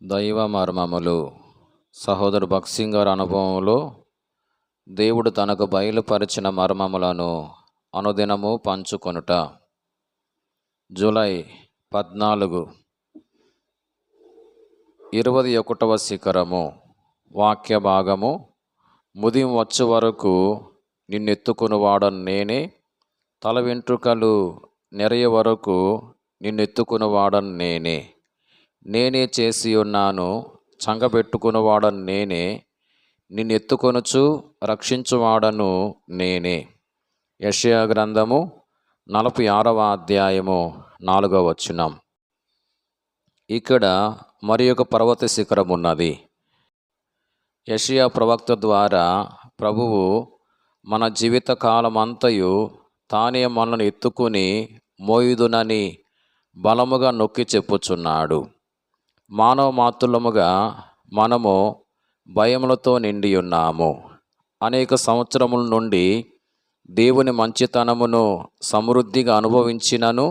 దైవ మర్మములు. సహోదరు భక్సింగ్ గారి అనుభవంలో దేవుడు తనకు బయలుపరిచిన మర్మములను అనుదినము పంచుకొనుట. జూలై 14, 21వ శిఖరము. వాక్య భాగము: ముదిం వచ్చు వరకు నిన్నెత్తుకునివాడను నేనే, తల వెంట్రుకలు నెరయ వరకు నిన్నెత్తుకునివాడను నేనే. నేనే చేసి ఉన్నాను, చంగబెట్టుకునివాడను నేనే, నిన్నెత్తుకొనుచు రక్షించువాడను నేనే. యెషయా గ్రంథము 46వ అధ్యాయము 4వ వచనం. ఇక్కడ మరి ఒక పర్వత శిఖరం ఉన్నది. యెషయా ప్రవక్త ద్వారా ప్రభువు మన జీవిత కాలమంతయు తానే మనల్ని ఎత్తుకుని మోయుదునని బలముగా నొక్కి చెప్పుచున్నాడు. మానవ మాతృలముగా మనము భయములతో నిండి ఉన్నాము. అనేక సంవత్సరముల నుండి దేవుని మంచితనమును సమృద్ధిగా అనుభవించినను,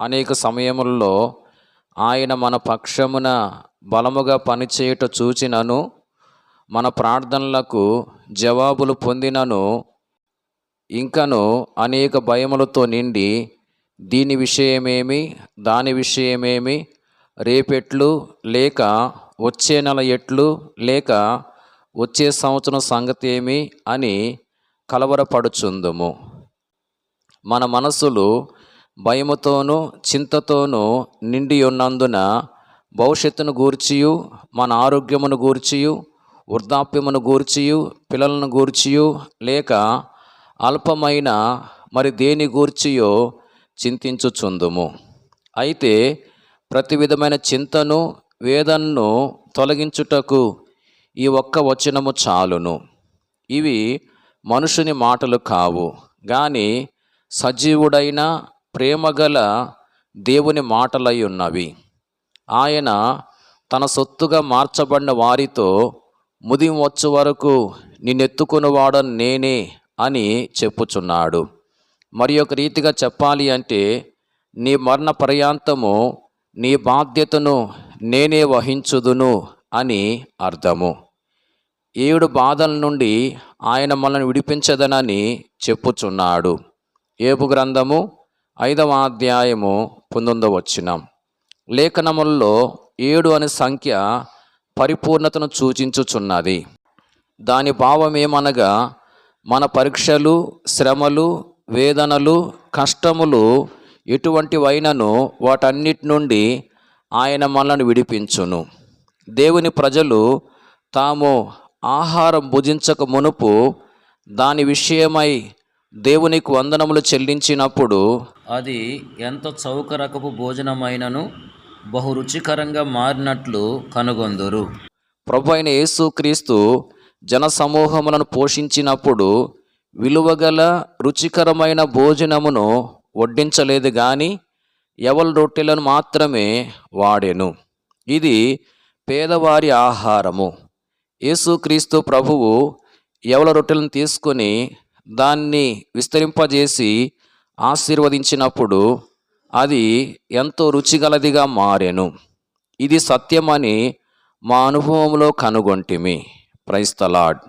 అనేక సమయములలో ఆయన మన పక్షమున బలముగా పనిచేయుట చూచినను, మన ప్రార్థనలకు జవాబులు పొందినను, ఇంకను అనేక భయములతో నిండి దీని విషయమేమి, దాని విషయమేమి, రేపెట్లు, లేక వచ్చే నెల ఎట్లు, లేక వచ్చే సంవత్సరం సంగతి ఏమి అని కలవరపడుచుందుము. మన మనసులు భయముతోనూ చింతతోనూ నిండి ఉన్నందున భవిష్యత్తును గూర్చియు, మన ఆరోగ్యమును గూర్చియు, వృద్ధాప్యమును గూర్చియు, పిల్లలను గూర్చియు, లేక అల్పమైన మరి దేని గూర్చియో చింతించుచుందుము. అయితే ప్రతి విధమైన చింతను, వేదనను తొలగించుటకు ఈ ఒక్క వచనము చాలును. ఇవి మనుషుని మాటలు కావు, గాని సజీవుడైన ప్రేమగల దేవుని మాటలై ఉన్నవి. ఆయన తన సొత్తుగా మార్చబడిన వారితో ముదిం వచ్చు వరకు నిన్నెత్తుకునివాడను నేనే అని చెప్పుచున్నాడు. మరి ఒక రీతిగా చెప్పాలి అంటే, నీ మరణ పర్యాంతము నీ బాధ్యతను నేనే వహించుదును అని అర్థము. 7 బాధల నుండి ఆయన మనల్ని విడిపించదనని చెప్పుచున్నాడు. యోబు గ్రంథము 5వ అధ్యాయము 19వ వచనం. లేఖనములలో 7 అనే సంఖ్య పరిపూర్ణతను సూచించుచున్నది. దాని భావమేమనగా, మన పరీక్షలు, శ్రమలు, వేదనలు, కష్టములు ఎటువంటివైనను వాటన్నిటి నుండి ఆయన మనల్ని విడిపించును. దేవుని ప్రజలు తాము ఆహారం భుజించక మునుపు దాని విషయమై దేవునికి వందనములు చెల్లించినప్పుడు అది ఎంత చౌకరకపు భోజనమైనను బహు రుచికరంగా మారినట్లు కనుగొందురు. ప్రభు అయిన యేసుక్రీస్తు జనసమూహములను పోషించినప్పుడు విలువగల రుచికరమైన భోజనమును వడ్డించలేదు, కానీ యవల రొట్టెలను మాత్రమే వాడెను. ఇది పేదవారి ఆహారము. యేసుక్రీస్తు ప్రభువు యవల రొట్టెలను తీసుకొని దాన్ని విస్తరింపజేసి ఆశీర్వదించినప్పుడు అది ఎంతో రుచిగలదిగా మారెను. ఇది సత్యమని మా అనుభవంలో కనుగొంటిమి. Praise the lord.